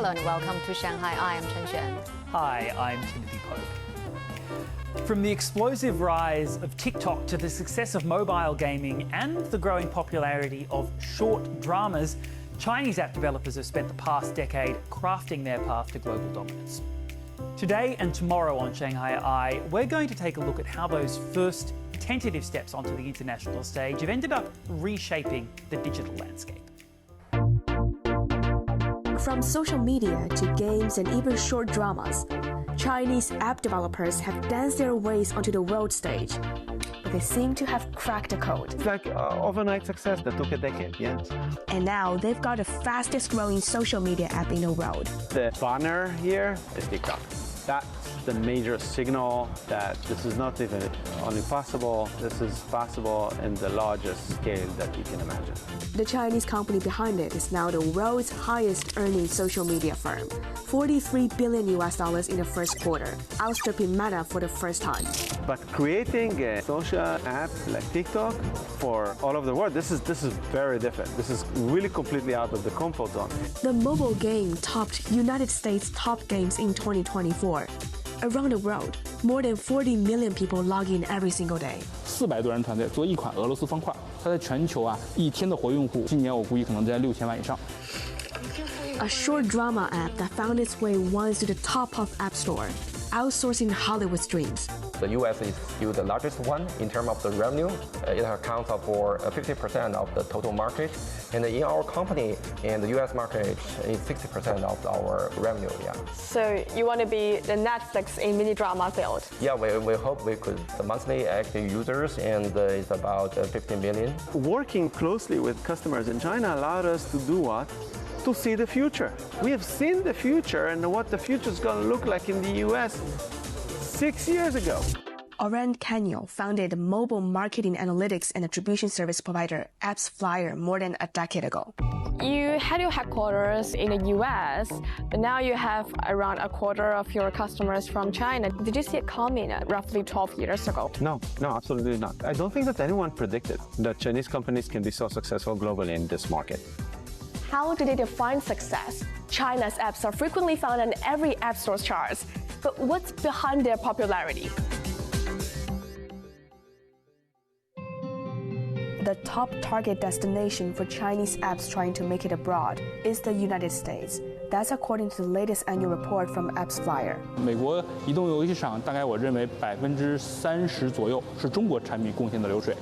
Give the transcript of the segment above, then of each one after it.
Hello and welcome to Shanghai. I am Chen Xuan. Hi, I'm Timothy Pope. From the explosive rise of TikTok to the success of mobile gaming and the growing popularity of short dramas, Chinese app developers have spent the past decade crafting their path to global dominance. Today and tomorrow on Shanghai QA, we're going to take a look at how those first tentative steps onto the international stage have ended up reshaping the digital landscape. From social media to games and even short dramas, Chinese app developers have danced their ways onto the world stage. But they seem to have cracked the code. It's like overnight success that took a decade, yes. And now they've got the fastest growing social media app in the world. The banner here is TikTok. That's the major signal that this is not even only possible, this is possible in the largest scale that you can imagine. The Chinese company behind it is now the world's highest earning social media firm, $43 billion in the first quarter, outstripping Meta for the first time. But creating a social app like TikTok for all over the world, this is very different. This is really completely out of the comfort zone. The mobile game topped United States top games in 2024. Around the world, more than 40 million people log in every single day. 400多人团队做一款俄罗斯方块，它在全球一天的活用户，今年我估计可能在6000万以上。A short drama app that found its way once to the top of App Store, outsourcing Hollywood's dreams. The US is still the largest one in terms of the revenue. It accounts for 50% of the total market. And in our company, in the US market, is 60% of our revenue, yeah. So you want to be the Netflix in mini drama field? Yeah, we hope we could. The monthly active users and is about 15 million. Working closely with customers in China allowed us to do what? To see the future. We have seen the future and what the future is going to look like in the US 6 years ago. Oren Kanyol founded the mobile marketing analytics and attribution service provider AppsFlyer more than a decade ago. You had your headquarters in the US, but now you have around a quarter of your customers from China. Did you see it coming roughly 12 years ago? No, absolutely not. I don't think that anyone predicted that Chinese companies can be so successful globally in this market. How do they define success? China's apps are frequently found on every app store's charts, but what's behind their popularity? The top target destination for Chinese apps trying to make it abroad is the United States. That's according to the latest annual report from AppsFlyer. 美国移动游戏市场大概我认为30%左右是中国产品贡献的流水。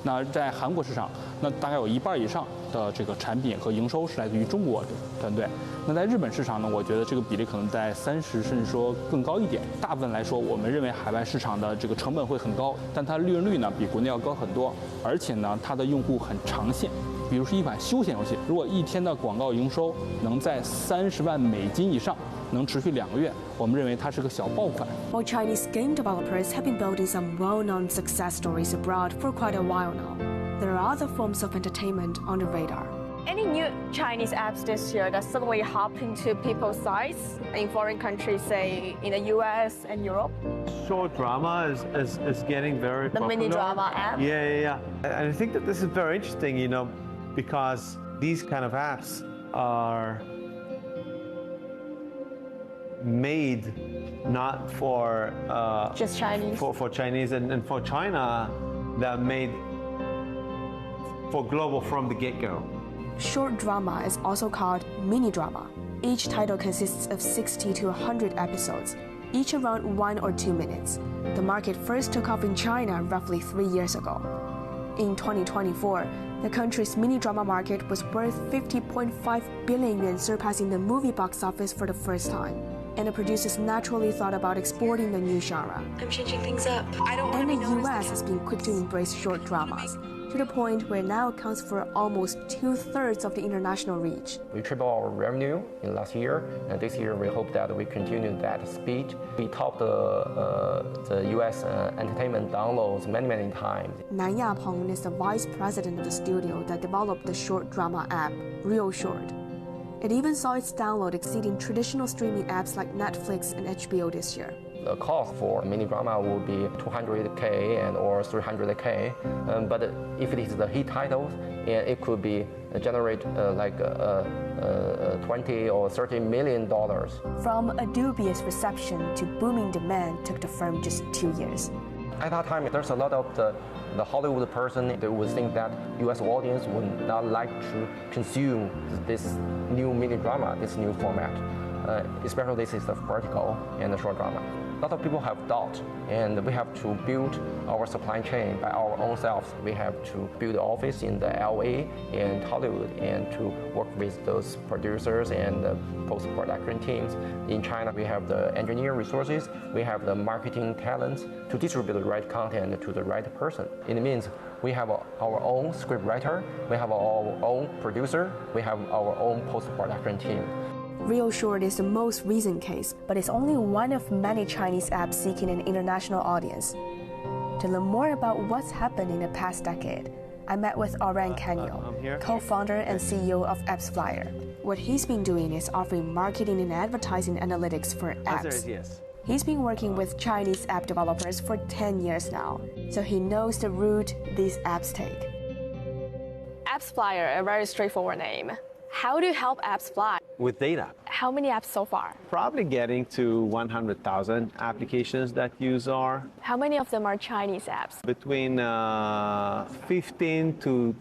那在韩国市场，那大概有1半以上的这个产品和营收是来自于中国团队。那在日本市场呢，我觉得这个比例可能在30%甚至说更高一点。大部分来说，我们认为海外市场的这个成本会很高，但它利润率呢比国内要高很多，而且呢它的用户很长线。比如是一款休闲游戏，如果一天的广告营收能在30万美金以上，能持续2个月，我们认为它是个小爆款。While Chinese game developers have been building some well-known success stories abroad for quite a while now, there are other forms of entertainment on the radar. Any new Chinese apps this year that suddenly hop into people's sites in foreign countries, say in the US and Europe? Short drama is getting very popular. The mini drama app? Yeah. And I think that this is very interesting, because these kind of apps are made not for just Chinese. For Chinese and for China, they're made for global from the get-go. Short drama is also called mini drama. Each title consists of 60 to 100 episodes, each around 1 or 2 minutes. The market first took off in China roughly 3 years ago. In 2024, the country's mini drama market was worth 50.5 billion yuan, surpassing the movie box office for the first time. And the producers naturally thought about exporting the new genre. I'm changing things up. I don't want to be known. And the US has been quick to embrace short dramas, to the point where it now accounts for almost 2/3 of the international reach. We tripled our revenue in last year, and this year we hope that we continue that speed. We topped the US entertainment downloads many times. Nan Yapeng is the vice president of the studio that developed the short drama app, Real Short. It even saw its download exceeding traditional streaming apps like Netflix and HBO this year. the cost for mini drama would be 200K and or 300K. But if it is the hit titles, it could be generate like 20 or 30 million dollars. From a dubious reception to booming demand took the firm just 2 years. At that time, there's a lot of the Hollywood person, they would think that US audience would not like to consume this new mini drama, this new format. Especially this is the vertical and the short drama. A lot of people have doubt, and we have to build our supply chain by our own selves. We have to build an office in the LA and Hollywood and to work with those producers and the post-production teams. In China, we have the engineering resources, we have the marketing talents to distribute the right content to the right person. It means we have our own script writer, we have our own producer, we have our own post-production team. Real Short is the most recent case, but it's only one of many Chinese apps seeking an international audience. To learn more about what's happened in the past decade, I met with Oran Canio, co-founder and CEO of AppsFlyer. What he's been doing is offering marketing and advertising analytics for apps. He's been working with Chinese app developers for 10 years now, so he knows the route these apps take. AppsFlyer, a very straightforward name. How do you help apps fly? With data. How many apps so far? Probably getting to 100,000 applications that use R. How many of them are Chinese apps? Between 15 to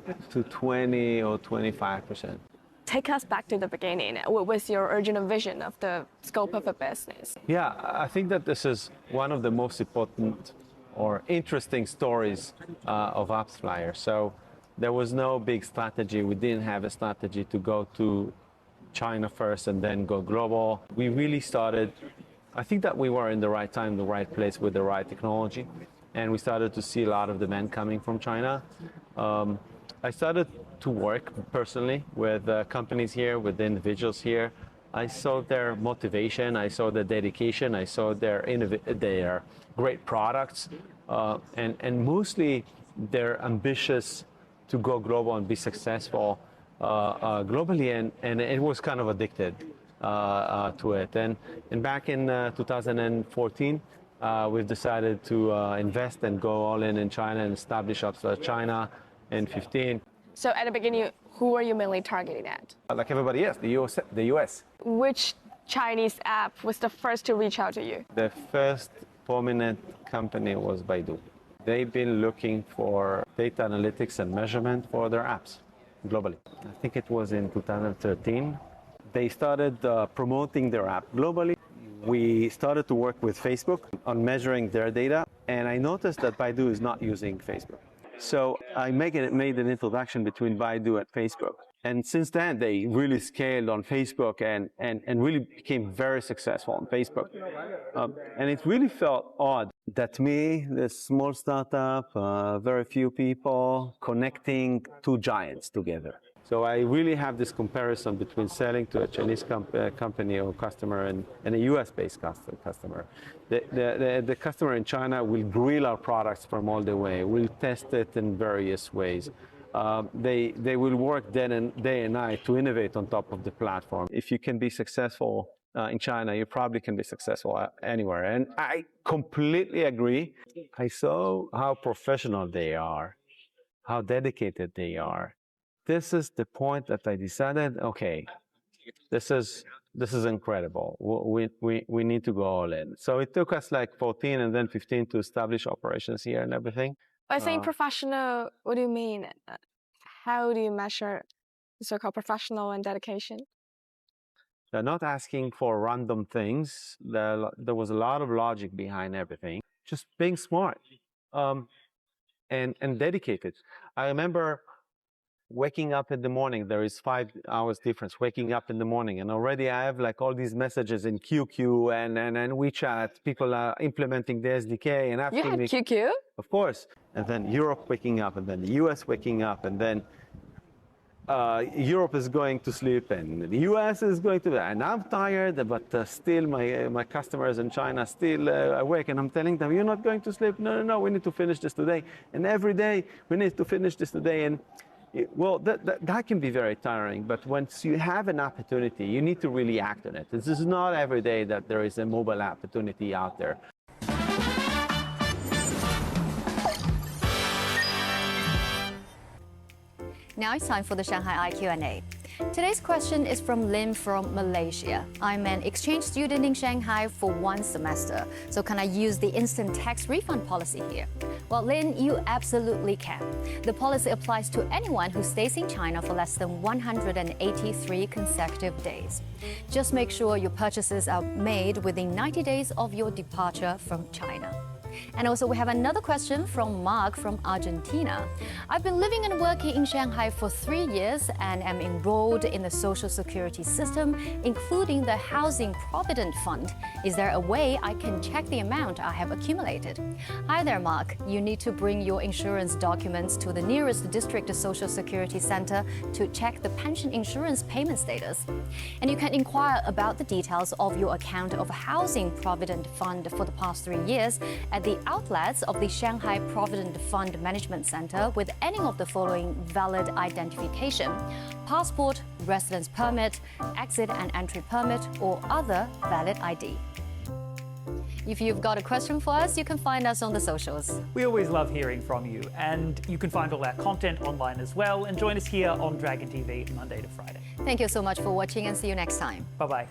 20 or 25%. Take us back to the beginning. What was your original vision of the scope of a business? Yeah, I think that this is one of the most important or interesting stories of AppsFlyer. So there was no big strategy. We didn't have a strategy to go to China first and then go global. We really started, I think that we were in the right time, the right place with the right technology. And we started to see a lot of demand coming from China. I started to work personally with companies here, with individuals here. I saw their motivation, I saw their dedication, I saw their great products, and mostly they're ambitious to go global and be successful globally, and it was kind of addicted to it. And back in 2014, we've decided to invest and go all in China and establish AppsFlyer China in 2015. So at the beginning, who were you mainly targeting at? Like everybody else, the US. Which Chinese app was the first to reach out to you? The first prominent company was Baidu. They've been looking for data analytics and measurement for their apps globally. I think it was in 2013. They started promoting their app globally. We started to work with Facebook on measuring their data, and I noticed that Baidu is not using Facebook. So I made an introduction between Baidu and Facebook. And since then, they really scaled on Facebook and really became very successful on Facebook. And it really felt odd that me, this small startup, very few people, connecting two giants together. So I really have this comparison between selling to a Chinese company or customer and a US-based customer. The customer in China will grill our products from all the way, will test it in various ways. They will work day and night to innovate on top of the platform. If you can be successful in China, you probably can be successful anywhere. And I completely agree. I saw how professional they are, how dedicated they are. This is the point that I decided, okay, this is incredible. We need to go all in. So it took us like 14 and then 15 to establish operations here and everything. By saying professional, what do you mean? How do you measure the so-called professional and dedication? They're not asking for random things. There was a lot of logic behind everything. Just being smart and dedicated. I remember waking up in the morning. There is 5 hours difference waking up in the morning, and already I have like all these messages in QQ and WeChat. People are implementing the SDK and asking me. You had QQ? Of course. And then Europe waking up, and then the US waking up, and then Europe is going to sleep, and the US is going to, and I'm tired, but still my customers in China still awake, and I'm telling them, you're not going to sleep. No, we need to finish this today. And every day we need to finish this today. And well, that can be very tiring, but once you have an opportunity, you need to really act on it. This is not every day that there is a mobile opportunity out there. Now it's time for the Shanghai Q&A. Today's question is from Lim from Malaysia. I'm an exchange student in Shanghai for 1 semester. So can I use the instant tax refund policy here? Well, Lin, you absolutely can. The policy applies to anyone who stays in China for less than 183 consecutive days. Just make sure your purchases are made within 90 days of your departure from China. And also we have another question from Mark from Argentina. I've been living and working in Shanghai for 3 years and am enrolled in the social security system, including the Housing Provident Fund. Is there a way I can check the amount I have accumulated? Hi there, Mark. You need to bring your insurance documents to the nearest district social security center to check the pension insurance payment status. And you can inquire about the details of your account of Housing Provident Fund for the past 3 years at the outlets of the Shanghai Provident Fund Management Center with any of the following valid identification: passport, residence permit, exit and entry permit, or other valid ID. If you've got a question for us, you can find us on the socials. We always love hearing from you, and you can find all our content online as well, and join us here on Dragon TV Monday to Friday. Thank you so much for watching and see you next time. Bye-bye.